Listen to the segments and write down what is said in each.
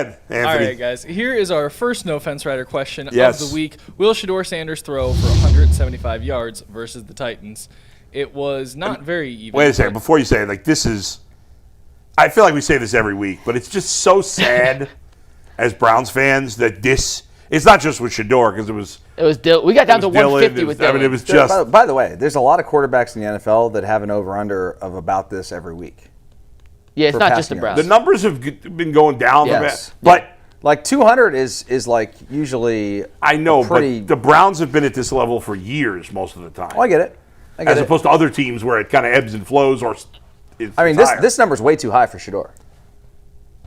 Anthony. All right, guys. Here is our first No Fence Rider question of Yes. the week. Will Shadeur Sanders throw for 175 yards versus the Titans? It was not very even. Wait a second. Before you say it, this is – I feel like we say this every week, but it's just so sad as Browns fans that this – it's not just with Shadeur because it was we got down to 150 with Dylan. I mean, it was just – By the way, there's a lot of quarterbacks in the NFL that have an over-under of about this every week. Yeah, it's not just the Browns. The numbers have been going down a bit, but like 200 is like usually. I know, but the Browns have been at this level for years most of the time. Oh, I get it. As opposed to other teams where it kind of ebbs and flows, or this number's way too high for Shadeur.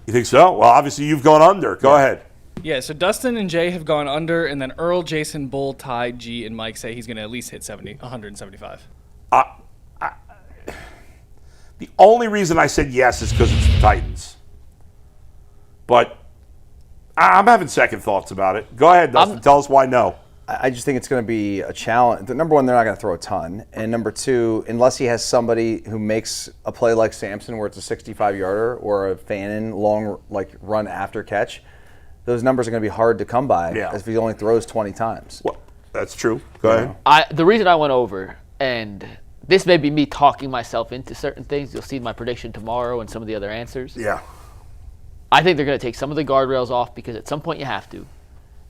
You think so? Well, obviously you've gone under. Go ahead. Yeah, so Dustin and Jay have gone under, and then Earl, Jason, Bull, Ty, G, and Mike say he's going to at least hit 175. The only reason I said yes is because it's the Titans. But I'm having second thoughts about it. Go ahead, Dustin. Tell us why no. I just think it's going to be a challenge. Number one, they're not going to throw a ton. And number two, unless he has somebody who makes a play like Samson where it's a 65-yarder or a Fannin long run after catch, those numbers are going to be hard to come by if he only throws 20 times. Well, that's true. Go ahead. The reason I went over, and this may be me talking myself into certain things. You'll see my prediction tomorrow and some of the other answers. Yeah. I think they're going to take some of the guardrails off because at some point you have to.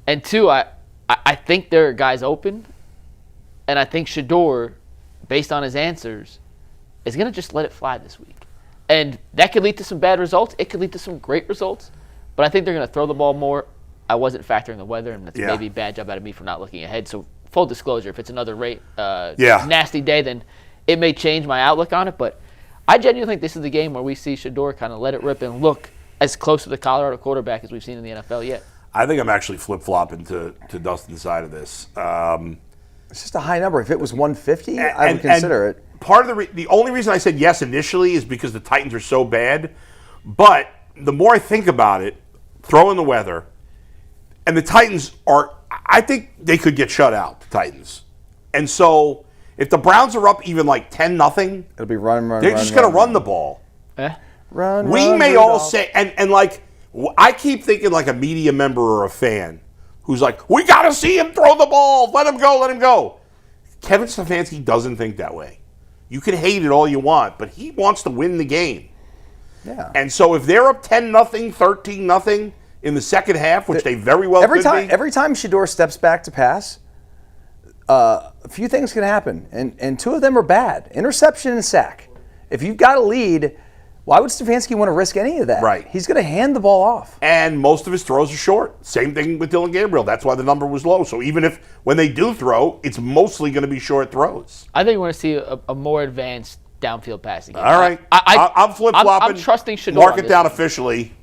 And two, I think there are guys open, and I think Shadeur, based on his answers, is going to just let it fly this week. And that could lead to some bad results. It could lead to some great results. But I think they're going to throw the ball more. I wasn't factoring the weather, and that's maybe a bad job out of me for not looking ahead. So full disclosure, if it's another nasty day, then it may change my outlook on it. But I genuinely think this is the game where we see Shadeur kind of let it rip and look as close to the Colorado quarterback as we've seen in the NFL yet. I think I'm actually flip-flopping to Dustin's side of this. It's just a high number. If it was 150, I would consider it. Part of the only reason I said yes initially is because the Titans are so bad. But the more I think about it, throw in the weather, and the Titans I think they could get shut out, the Titans. And so if the Browns are up even like 10-0, it'll be run. They're just going to run the ball. Run. We may all say, and like, I keep thinking like a media member or a fan who's like, we got to see him throw the ball. Let him go. Kevin Stefanski doesn't think that way. You can hate it all you want, but he wants to win the game. Yeah. And so if they're up 10-0, 13-0 in the second half, which they very well could be. Every time Shadeur steps back to pass, a few things can happen, and two of them are bad. Interception and sack. If you've got a lead, why would Stefanski want to risk any of that? Right. He's going to hand the ball off. And most of his throws are short. Same thing with Dylan Gabriel. That's why the number was low. So even if when they do throw, it's mostly going to be short throws. I think we're going to see a more advanced downfield passing game. All right. I'm flip-flopping. I'm trusting Shadeur. Mark it down officially.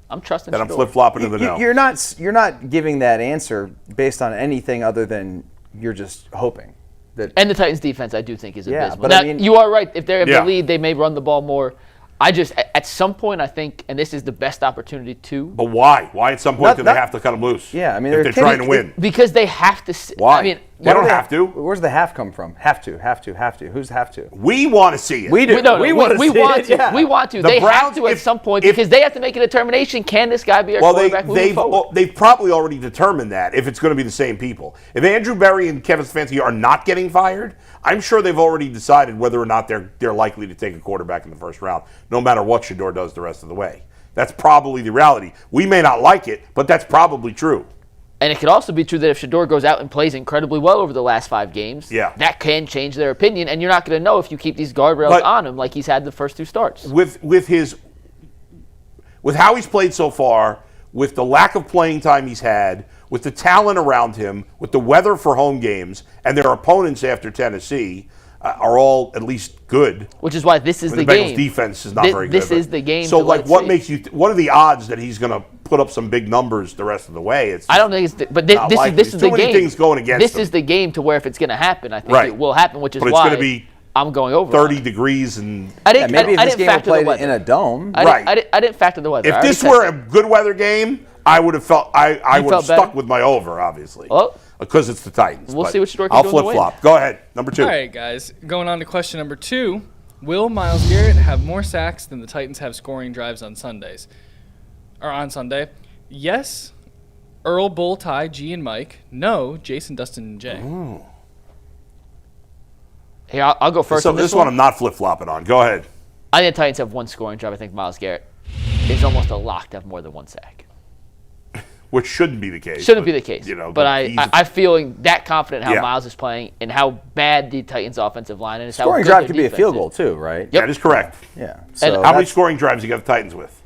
I'm trusting that Shadeur. I'm flip-flopping to the no. You're not giving that answer based on anything other than you're just hoping. And the Titans' defense, I do think, is abysmal. But now, you are right. If they have the lead, they may run the ball more. I just, at some point, I think, and this is the best opportunity to. But why? Why at some point do they have to cut them loose? Yeah, I mean, if they're trying to win. Because they have to. Why? I mean, they don't have to. Where's the half come from? Have to. Who's have to? We want to see it. We do. We want to. Yeah. We want to. They have to at some point because they have to make a determination. Can this guy be our quarterback moving forward? They've probably already determined that if it's going to be the same people. If Andrew Berry and Kevin Stefanski are not getting fired, I'm sure they've already decided whether or not they're likely to take a quarterback in the first round, no matter what Shadeur does the rest of the way. That's probably the reality. We may not like it, but that's probably true. And it could also be true that if Shadeur goes out and plays incredibly well over the last 5 games, that can change their opinion, and you're not going to know if you keep these guardrails on him like he's had the first 2 starts. With how he's played so far, with the lack of playing time he's had, with the talent around him, with the weather for home games, and their opponents after Tennessee are all at least good. Which is why this is the game. Bengals' defense is not very good. This is the game. So, what are the odds that he's going to put up some big numbers the rest of the way? I don't think it's. But this is the game. Too many things going against This is the game to where if it's going to happen, I think it will happen. Which is why it's going to be. I'm going over 30 degrees and maybe if this game was played in a dome. I didn't factor the weather. If this were a good weather game, I would have felt I would have stuck with my over, obviously. Because it's the Titans. We'll see what Shadeur can I'll do. flip-flop. Go ahead. Number 2. All right, guys. Going on to question number 2. Will Myles Garrett have more sacks than the Titans have scoring drives on Sundays? Or on Sunday? Yes, Earl, Bull, Ty, G, and Mike. No, Jason, Dustin, and Jay. Ooh. Here, I'll go first. So on this one I'm not flip-flopping on. Go ahead. I think the Titans have one scoring drive. I think Myles Garrett is almost a lock to have more than one sack. Which shouldn't be the case. Shouldn't be the case. You know, but I'm feeling that confident how Yeah. Myles is playing and how bad the Titans' offensive line is. Scoring drive could be a field goal too, right? Yep. That is correct. Yeah. And So How many scoring drives you got the Titans with?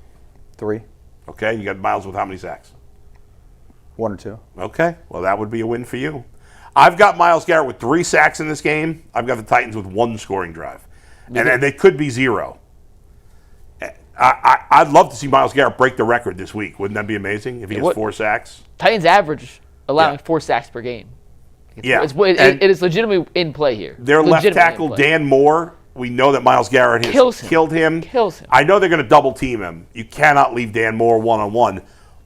3, Okay, you got Myles with how many sacks? 1 or 2. Okay, well, that would be a win for you. I've got Myles Garrett with 3 sacks in this game. I've got the Titans with 1 scoring drive. And they could be 0. I'd love to see Myles Garrett break the record this week. Wouldn't that be amazing if he has 4 sacks? Titans average allowing Yeah. 4 sacks per game. Yeah. It is legitimately in play here. Their left Legitimately tackle, in play. Dan Moore, we know that Myles Garrett has killed him. Kills him. I know they're going to double team him. You cannot leave Dan Moore one-on-one.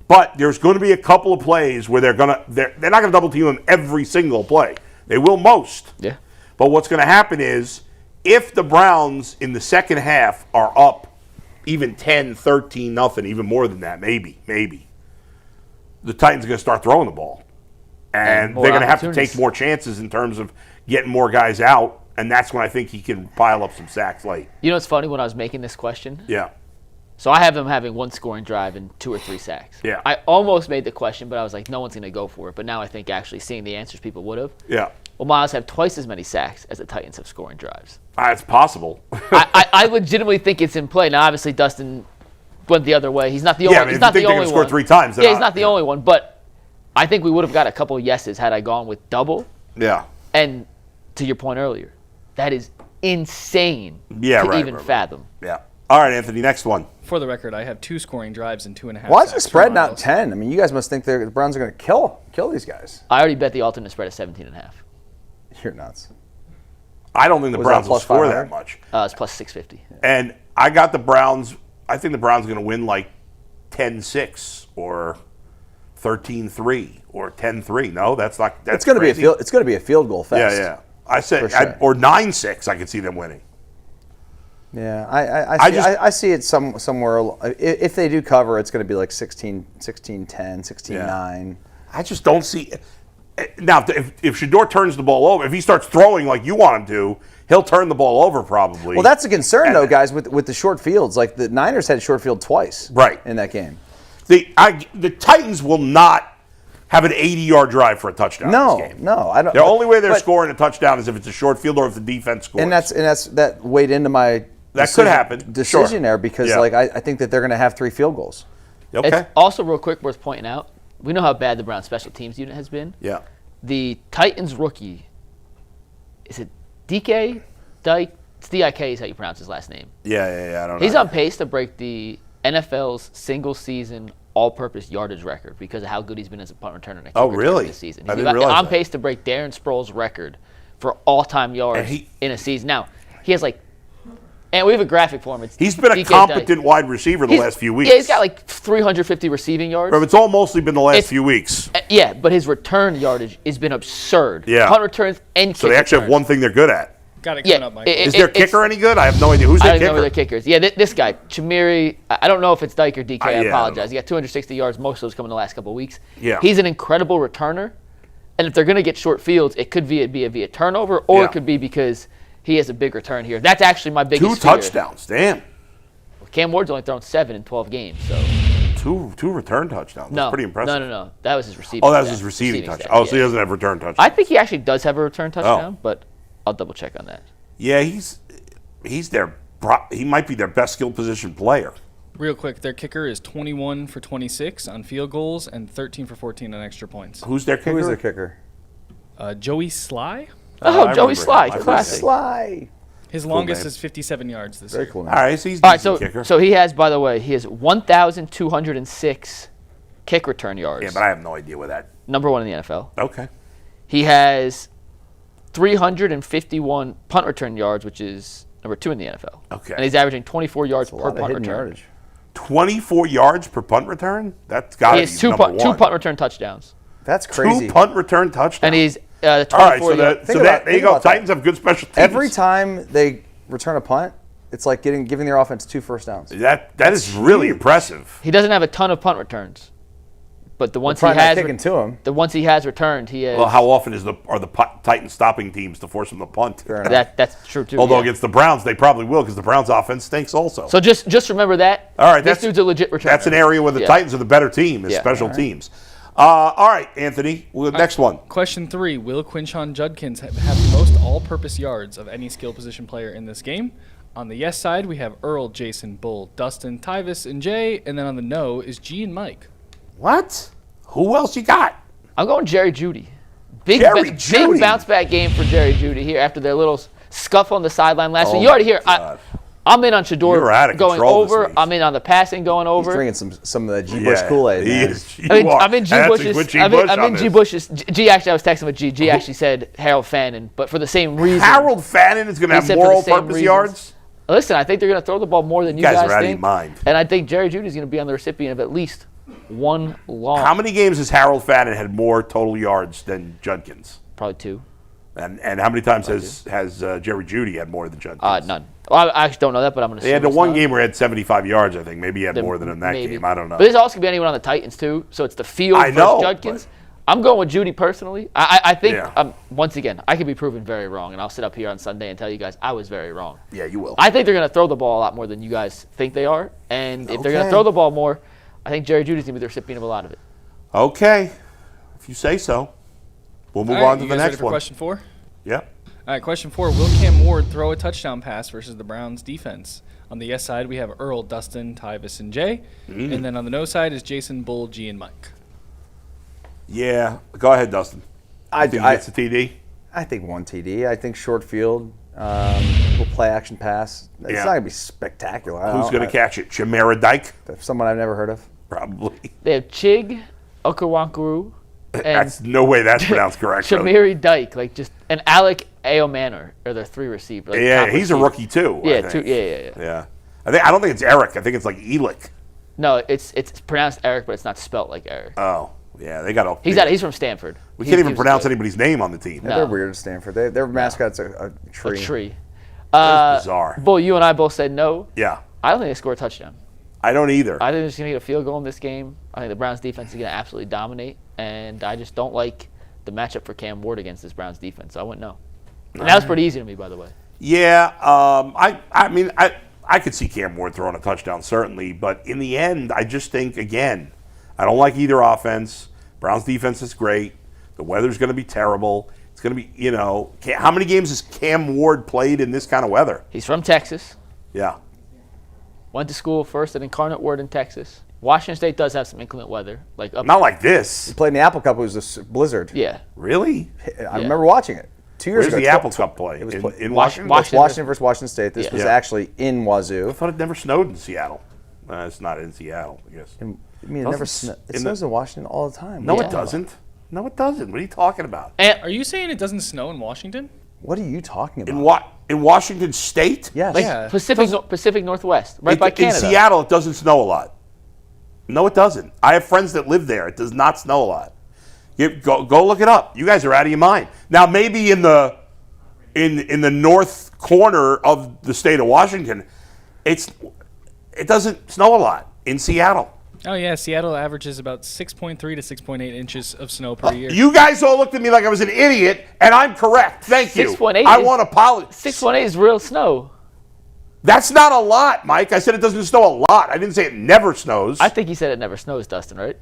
But there's going to be a couple of plays where they're not going to double team him every single play. They will most. Yeah. But what's going to happen is if the Browns in the second half are up even 10, 13, nothing, even more than that, maybe, the Titans are going to start throwing the ball. And more they're going to have to opportunities. take more chances in terms of getting more guys out. And that's when I think he can pile up some sacks late. You know what's funny when I was making this question? Yeah. So I have them having 1 scoring drive and 2 or 3 sacks. Yeah. I almost made the question, but I was like, no one's going to go for it. But now I think actually seeing the answers, people would have. Yeah. Well, Myles have twice as many sacks as the Titans have scoring drives. It's possible. I legitimately think it's in play. Now, obviously, Dustin went the other way. He's not the only. Yeah, I mean, he's if not you think the they're only gonna score one. 3 times, then Yeah, he's not the only one. But I think we would have got a couple of yeses had I gone with double. Yeah. And to your point earlier, that is insane Yeah, to right, even right. fathom. Yeah. All right, Anthony, next one. For the record, I have 2 scoring drives and 2.5. Why is the sacks for spread not Myles. 10? I mean, you guys must think the Browns are going to kill these guys. I already bet the alternate spread at 17.5. You're nuts. I don't think the Was that Browns will plus score 500? that much. It's plus 650. And I got the Browns. I think the Browns are going to win like 10-6 or 13-3 or 10-3. No, that's not. That's It's going to be a crazy. It's going to be a field goal Yeah, fest. yeah. I said For sure. or 9-6. I could see them winning. Yeah, I see it somewhere. If they do cover, it's going to be like 16-10, 16-9. I just don't see. Now, if Shedeur turns the ball over, if he starts throwing like you want him to, he'll turn the ball over probably. Well, that's a concern, though, guys, with the short fields. Like the Niners had short field twice Right. in that game. The Titans will not have an 80-yard drive for a touchdown in this game. No, I don't. The only way they're but- scoring a touchdown is if it's a short field or if the defense scores. And that weighed into my That could happen. decision Sure. there because Yeah. I think that they're going to have 3 field goals. okay. It's also real quick worth pointing out. We know how bad the Browns special teams unit has been. Yeah. The Titans rookie, is it DK? Dyke? It's D-I-K is how you pronounce his last name. Yeah. I don't know. He's on pace to break the NFL's single-season all-purpose yardage record because of how good he's been as a punt returner and a kick Oh, returner really? this season. I He's didn't realize on that. pace to break Darren Sproles' record for all-time yards And in a season. Now, he has and we have a graphic for him. He's been a DK competent Dyke. wide receiver the last few weeks. Yeah, he's got 350 receiving yards. But it's all mostly been the last It's- few weeks. Yeah, but his return yardage has been absurd. Yeah. Punt returns and So they kick actually have returns. one thing they're good at. Got it coming Yeah, up, Mike. Is their it's- kicker any good? I have no idea. Who's I their don't kicker? know their kickers. Yeah, this guy, Chamiri, I don't know if it's Dyke or DK. I yeah, I don't apologize. know. He got 260 yards. Most of those come in the last couple of weeks. Yeah. He's an incredible returner. And if they're going to get short fields, it could be via turnover, or Yeah. it could be because he has a big return here. That's actually my 2 biggest fear. touchdowns. Damn. Cam Ward's only thrown 7 in 12 games. So Two return touchdowns. That's no, pretty impressive. No. That was his receiving. Oh, that was stat. his receiving touchdown. stat, Oh, so he yeah. doesn't have return touchdown. I think he actually does have a return Oh. touchdown, but I'll double check on that. Yeah, he's he might be their best skill position player. Real quick, their kicker is 21 for 26 on field goals and 13 for 14 on extra points. Who's their kicker? Who is their kicker? Joey Sly? Oh, I Joey remember Sly, him. I classic. Sly. His longest name. is 57 yards this Very year. cool All name. right, so he's All a right, decent kicker. so he has, by the way, he has 1,206 kick return yards. Yeah, but I have no idea where that. Number 1 in the NFL. Okay. He has 351 punt return yards, which is number 2 in the NFL. Okay. And he's averaging 24 yards A per lot of punt hidden return. yardage. 24 yards per punt return? That's got to He be has two number punt, two one. punt return touchdowns. That's crazy. 2 punt return touchdowns. And he's All right, 24 so, yards. there you think go. about that. Titans have good special teams. Every time they return a punt, it's like giving their offense 2 first downs. That is really impressive. He doesn't have a ton of punt returns. But the ones he probably not has, kicking to him. the ones he has returned, he has. Well, how often are the Titans stopping teams to force them to punt? Fair enough. That's true too. Although yeah. against the Browns, they probably will because the Browns' offense stinks also. So just remember that. All right, this dude's a legit returner. That's an area where the Yeah. Titans are the better team, is Yeah. special teams. All right, Anthony, next one. Question 3: Will Quinshon Judkins have the most all-purpose yards of any skill position player in this game? On the yes side, we have Earl, Jason, Bull, Dustin, Tyvis, and Jay, and then on the no is G and Mike. What? Who else you got? I'm going Jerry Jeudy. Big Jeudy. big bounce back game for Jerry Jeudy here after their little scuffle on the sideline last week. Oh You already my hear. God. I'm in on Shadeur You're out of going control this over. week. I'm in on the passing going over. He's drinking some of the G. Bush Kool-Aid. He man. is. I'm in G. That's a Bush's. good G. I'm Bush on in G. this. Bush's. G. Actually, I was texting with G. G. actually said Harold Fannin, but for the same reason. Harold Fannin is going to He have said more for the same all-purpose reasons. yards? Listen, I think they're going to throw the ball more than you guys guys are out of think. your mind. And I think Jerry Jeudy is going to be on the recipient of at least one long. How many games has Harold Fannin had more total yards than Judkins? Probably 2. And how many times has Jerry Jeudy had more than Judkins? None. Well, I actually don't know that, but I'm going to say They had the one game where he had 75 yards, I think. Maybe he had more than in that maybe. game. I don't know. But there's also going to be anyone on the Titans, too. So it's the field I versus know, Judkins. but- I'm going with Jeudy personally. I think, Yeah. once again, I could be proven very wrong, and I'll sit up here on Sunday and tell you guys I was very wrong. Yeah, you will. I think they're going to throw the ball a lot more than you guys think they are. And if they're going to Okay. throw the ball more, I think Jerry Jeudy's going to be the recipient of a lot of it. Okay. If you say so. We'll move All right, on to you the guys ready next for one. question 4? Yeah. All right, question 4. Will Cam Ward throw a touchdown pass versus the Browns defense? On the yes side, we have Earl, Dustin, Tyvis, and Jay. And then on the no side is Jason, Bull, G, and Mike. Yeah. Go ahead, Dustin. I Think he gets a TD? I think one TD. I think short field. We'll play action pass. It's Yeah. not gonna be spectacular. Who's going to catch it? Chimera Dyke? Someone I've never heard of. Probably. They have Chig, Okawankuru, and That's no way that's pronounced correctly. Shamiri Dyke, and Alec Aomanor are their 3 receivers. Yeah, top he's a receivers. rookie too. I Yeah, think. yeah. Yeah. I don't think it's Eric. I think it's like Elick. No, it's pronounced Eric, but it's not spelt like Eric. Oh, yeah. They got all. He's from Stanford. We He can't even was pronounce good. anybody's name on the team. Yeah, No. they're weird at Stanford. Their mascot's a tree. A tree. That's bizarre. Bull, you and I both said no. Yeah. I don't think they score a touchdown. I don't either. I think they're just going to get a field goal in this game. I think the Browns defense is going to absolutely dominate, and I just don't like the matchup for Cam Ward against this Browns defense. So I wouldn't know. And that was pretty easy to me, by the way. Yeah. I mean, I could see Cam Ward throwing a touchdown, certainly. But in the end, I just think, again, I don't like either offense. Browns defense is great. The weather's going to be terrible. It's going to be, how many games has Cam Ward played in this kind of weather? He's from Texas. Yeah. Went to school first at Incarnate Word in Texas. Washington State does have some inclement weather. Not like this. Played in the Apple Cup. It was a blizzard. Yeah. Really? I remember watching it 2 years Where's ago. the Apple Cup play? It was In Washington. Washington? Washington versus Washington State. This Yeah. was Yeah. actually in Wazoo. I thought it never snowed in Seattle. It's not in Seattle, I guess. I mean, it never it in snows in Washington all the time. No, What it are you talking doesn't. No, it doesn't. What are you talking about? And Are you saying it doesn't snow in Washington? about? What are you talking about? In Washington State? Yes. Yeah. Pacific Northwest, right by In Canada. Seattle, it doesn't snow a lot. No, it doesn't. I have friends that live there. It does not snow a lot. Go look it up. You guys are out of your mind. Now, maybe in the north corner of the state of Washington, it doesn't snow a lot. In Seattle. Oh, yeah. Seattle averages about 6.3 to 6.8 inches of snow per year. You guys all looked at me like I was an idiot, and I'm correct. Thank you. 6.8 I is- want to apologize. 6.8 is real snow. That's not a lot, Mike. I said it doesn't snow a lot. I didn't say it never snows. I think he said it never snows, Dustin, right?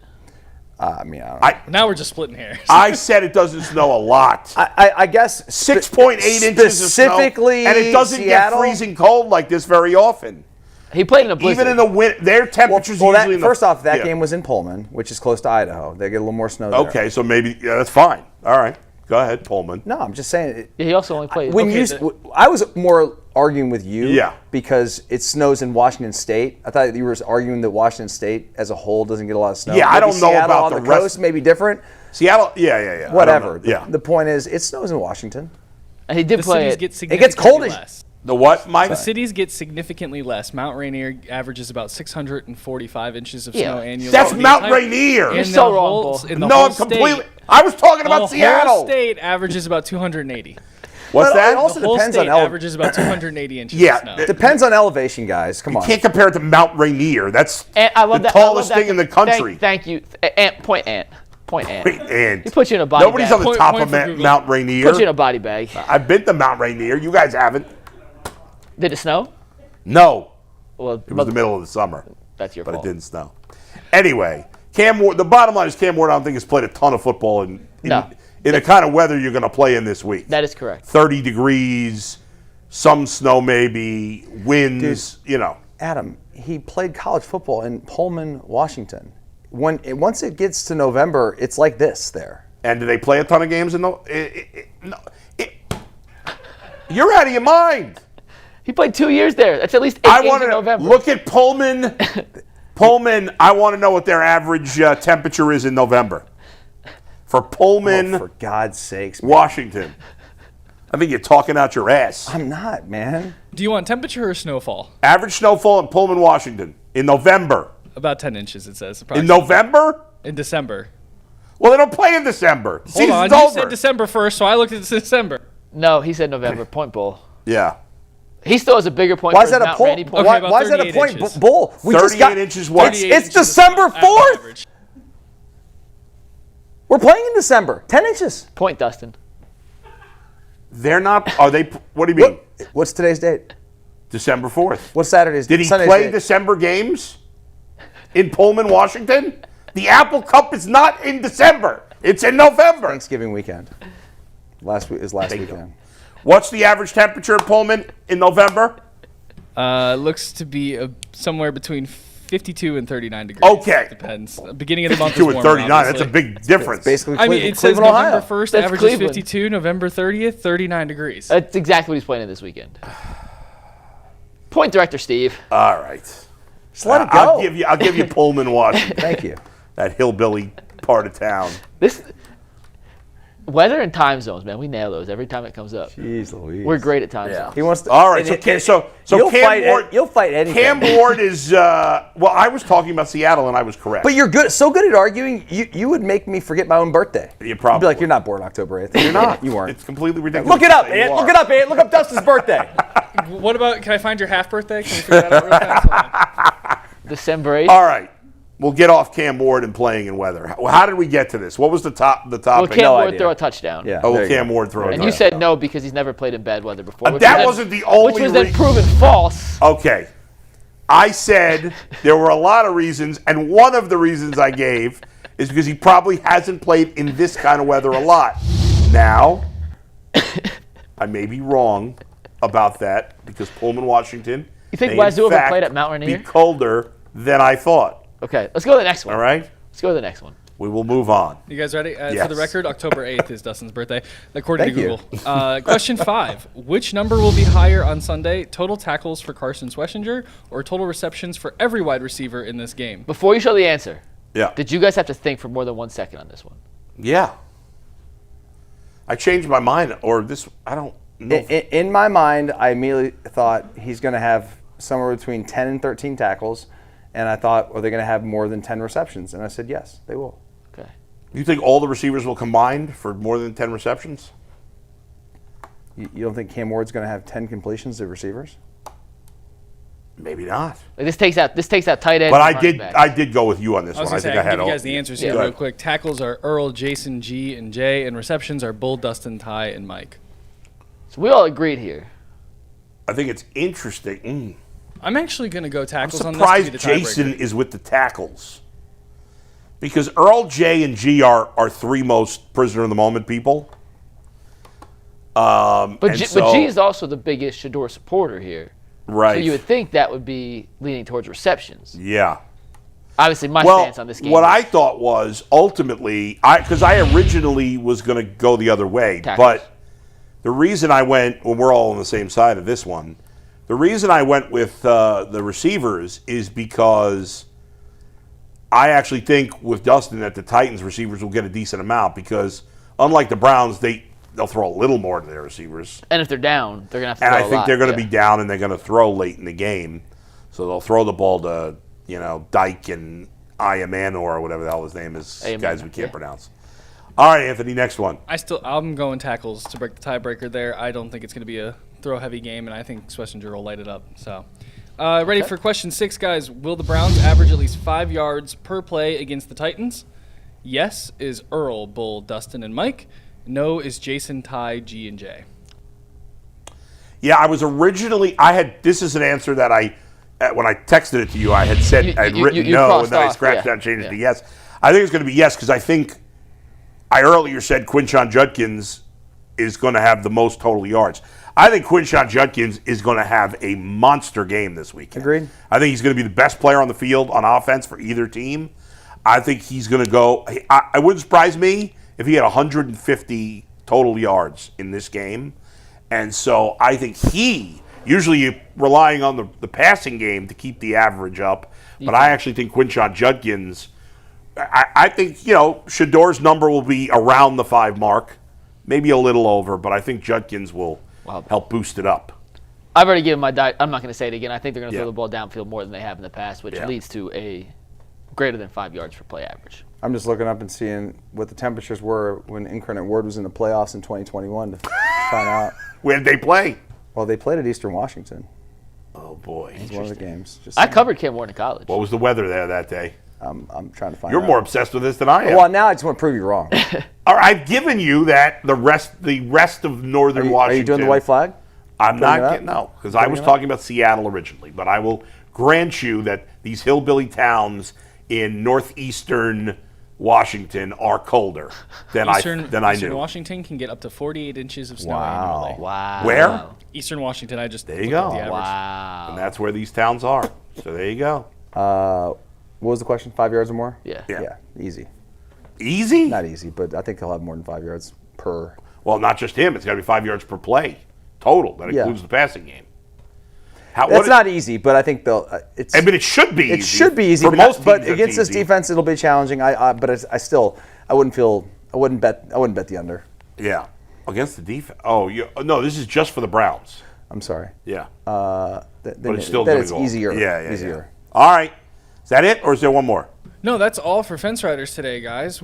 I mean, I don't know. Now we're just splitting hairs. I said it doesn't snow a lot. I guess 6.8 inches of snow, specifically, and it doesn't Seattle? get freezing cold like this very often. He played in a blizzard. Even in the winter, their temperatures Well, usually in the first off, that yeah. game was in Pullman, which is close to Idaho. They get a little more snow there. Okay, so maybe that's fine. All right, go ahead, Pullman. No, I'm just saying. Yeah, he also only played. When I was more arguing with you, Yeah. because it snows in Washington State. I thought you were arguing that Washington State as a whole doesn't get a lot of snow. Yeah, I Maybe don't know Seattle about on the the rest- coast, maybe different. Seattle, yeah. I don't Whatever. know. Yeah. The point is, it snows in Washington. and he did The play cities it. get gets significantly cold as- less. The what, Mike? The cities get significantly less. Mount Rainier averages about 645 inches of Yeah. snow annually. That's The Mount entire- Rainier. in You're the so wrong, whole- Bull. in the No, whole I'm completely. state- I was talking The about whole Seattle. state averages about 280. What's that? It also The whole depends state on averages about 280 inches Yeah, of snow. it- depends on elevation, guys. Come on. Can't compare it to Mount Rainier. That's Ant, I love the that. I love tallest that. thing in the country. Thank you. Ant. Point Ant. Wait, and He put you in a body nobody's bag. on the Point- top point of for Google. Mount Rainier. Put you in a body bag. I've been to Mount Rainier. You guys haven't. Did it snow? No, Well, it was the middle of the summer, that's your but fault. it didn't snow. Anyway, Cam Ward. The bottom line is Cam Ward, I don't think, has played a ton of football in No. the kind of weather you're going to play in this week. That is correct. 30 degrees, some snow maybe, winds. Adam, he played college football in Pullman, Washington. Once it gets to November, it's like this there. And do they play a ton of games in the? You're out of your mind. He played 2 years there. That's at least 8 I games want in to November. look at Pullman. Pullman. I want to know what their average temperature is in November for Pullman, Oh, for God's sakes, man. Washington. I think you're talking out your ass. I'm not, man. Do you want temperature or snowfall? Average snowfall in Pullman, Washington in November. About 10 inches, it says. In approximately. November? In December. Well, they don't play in December. Hold Season's on, you over. said December first, so I looked at December. No, he said November. Point Bull. Yeah. He still has a bigger point. Why for is that his a Mount point? Randy point. Okay, about Why is that a 38 point? inches. Bull. We just 38 got. inches what? 38 It's inches December above 4th. average. We're playing in December. 10 inches. Point, Dustin. They're not. Are they? What do you mean? What's today's date? December 4th. What's Saturday's? Did he Sunday's play date? December games in Pullman, Washington? The Apple Cup is not in December. It's in November. Thanksgiving weekend. Last weekend. What's the average temperature in Pullman in November? Looks to be somewhere between 52 and 39 degrees. Okay. Depends. Beginning of the month is 52 and warmer, 39. That's a obviously. big difference. Basically, I mean, it says Cleveland, November Ohio. 1st, That's averages Cleveland. 52, November 30th, 39 degrees. That's exactly what he's playing in this weekend. Point director Steve. All right. Just let it go. I'll give you Pullman, Washington. Thank you. That hillbilly part of town. This weather and time zones, man. We nail those every time it comes up. Jeez Louise. We're great at time zones. He wants to. All right. and So you'll Cam fight. Ward. You'll fight anything. Cam Ward is. Well, I was talking about Seattle, and I was correct. But you're good. So good at arguing. You would make me forget my own birthday. You You'd probably be like, would. you're not born October 8th. You're not. You weren't. It's completely ridiculous. Look it to up, say you Ant. are. Look it up, Ant. Look up Dustin's birthday. What about, can I find your half birthday? Can we figure that out real fast? December 8th. All right. We'll get off Cam Ward and playing in weather. How did we get to this? What was the topic? Will Cam Ward idea. throw a touchdown? Yeah. Oh, there will you Cam go. Ward throw it. And you said no because he's never played in bad weather before. which that was wasn't the only Which was then rea- proven false. Okay. I said there were a lot of reasons, and one of the reasons I gave is because he probably hasn't played in this kind of weather a lot. Now, I may be wrong about that because Pullman, Washington, You think may, Wazoo in ever fact, played at Mount Rainier? be colder than I thought. Okay, let's go to the next one. All right? Let's go to the next one. We will move on. You guys ready? For Yes. the record, October 8th is Dustin's birthday, according Thank to you. Google. Question 5. Which number will be higher on Sunday, total tackles for Carson Schwessinger or total receptions for every wide receiver in this game? Before you show the answer, Yeah. did you guys have to think for more than 1 second on this one? Yeah. I changed my mind, or this, I don't know. In my mind, I immediately thought he's going to have somewhere between 10 and 13 tackles, and I thought, are they going to have more than 10 receptions? And I said, yes, they will. Okay. You think all the receivers will combine for more than 10 receptions? You don't think Cam Ward's going to have 10 completions to receivers? Maybe not. Like, this takes out tight end. But and running back. I did go with you on this I was one. going to say, I can give you guys the answers here Go real ahead. quick. Tackles are Earl, Jason, G, and Jay, and receptions are Bull, Dustin, Ty, and Mike. So we all agreed here. I think it's interesting. I'm actually going to go I'm tackles on surprised this to be the Jason tiebreaker. is with the tackles. Because Earl, J, and G are three most prisoner of the moment people. But and G is also the biggest Shadeur supporter here. right. So you would think that would be leaning towards receptions. Yeah. Obviously, my Well, stance on this game. what I thought was ultimately, because I originally was going to go the other way, Tackles. but the reason I went, well, we're all on the same side of this one, the reason I went with the receivers is because I actually think with Dustin that the Titans receivers will get a decent amount because unlike the Browns, they'll throw a little more to their receivers. And if they're down, they're going to have to And throw I a think lot, they're going to yeah. be down and they're going to throw late in the game. So they'll throw the ball to, Dyke and Ayamanor or whatever the hell his name is, Ayamanor, guys we can't yeah. pronounce. All right, Anthony, next one. I'm going tackles to break the tiebreaker there. I don't think it's going to be a throw-heavy game, and I think Schlesinger will light it up. So, ready for question 6, guys. Will the Browns average at least 5 yards per play against the Titans? Yes is Earl, Bull, Dustin, and Mike. No is Jason, Ty, G, and J. Yeah, I was originally. This is an answer that when I texted it to you, I had said I had written no, and then I scratched that and changed it to yes. I think it's going to be yes because I think I earlier said Quinshon Judkins is going to have the most total yards. I think Quinshon Judkins is going to have a monster game this weekend. Agreed. I think he's going to be the best player on the field on offense for either team. I think he's going to go. It wouldn't surprise me if he had 150 total yards in this game. And so I think usually you're relying on the passing game to keep the average up. But I actually think Quinshon Judkins, I think, Shedeur's number will be around the 5 mark, maybe a little over, but I think Judkins will help boost it up. I've already given my I'm not going to say it again. I think they're going to throw the ball downfield more than they have in the past, which leads to a greater than 5 yards per play average. I'm just looking up and seeing what the temperatures were when Incarnate Word was in the playoffs in 2021 to find out. Where did they play? Well, they played at Eastern Washington. Oh, boy. It was one of the games. I covered Cam Ward in college. What was the weather there that day? I'm trying to find out. You're more obsessed with this than I am. Well, now I just want to prove you wrong. All right, I've given you that the rest of northern Washington. Are you doing the white flag? I'm not getting because I was talking about Seattle originally, but I will grant you that these hillbilly towns in northeastern Washington are colder than I knew. Eastern Washington can get up to 48 inches of snow annually. Wow. Where? Eastern Washington. There you go. Wow. And that's where these towns are. So there you go. What was the question? 5 yards or more? Yeah. Yeah, easy. Easy? Not easy, but I think he'll have more than 5 yards per. Well, not just him. It's got to be 5 yards per play total. That includes the passing game. That's not easy, but I think they'll. I mean, it should be. It should be easy for most teams. But against this defense, it'll be challenging. But I wouldn't bet the under. Yeah, against the defense. Oh, no, this is just for the Browns. I'm sorry. Yeah. But it's still going to go easier. Yeah. Easier. All right. Is that it, or is there one more? No, that's all for Fence Riders today, guys.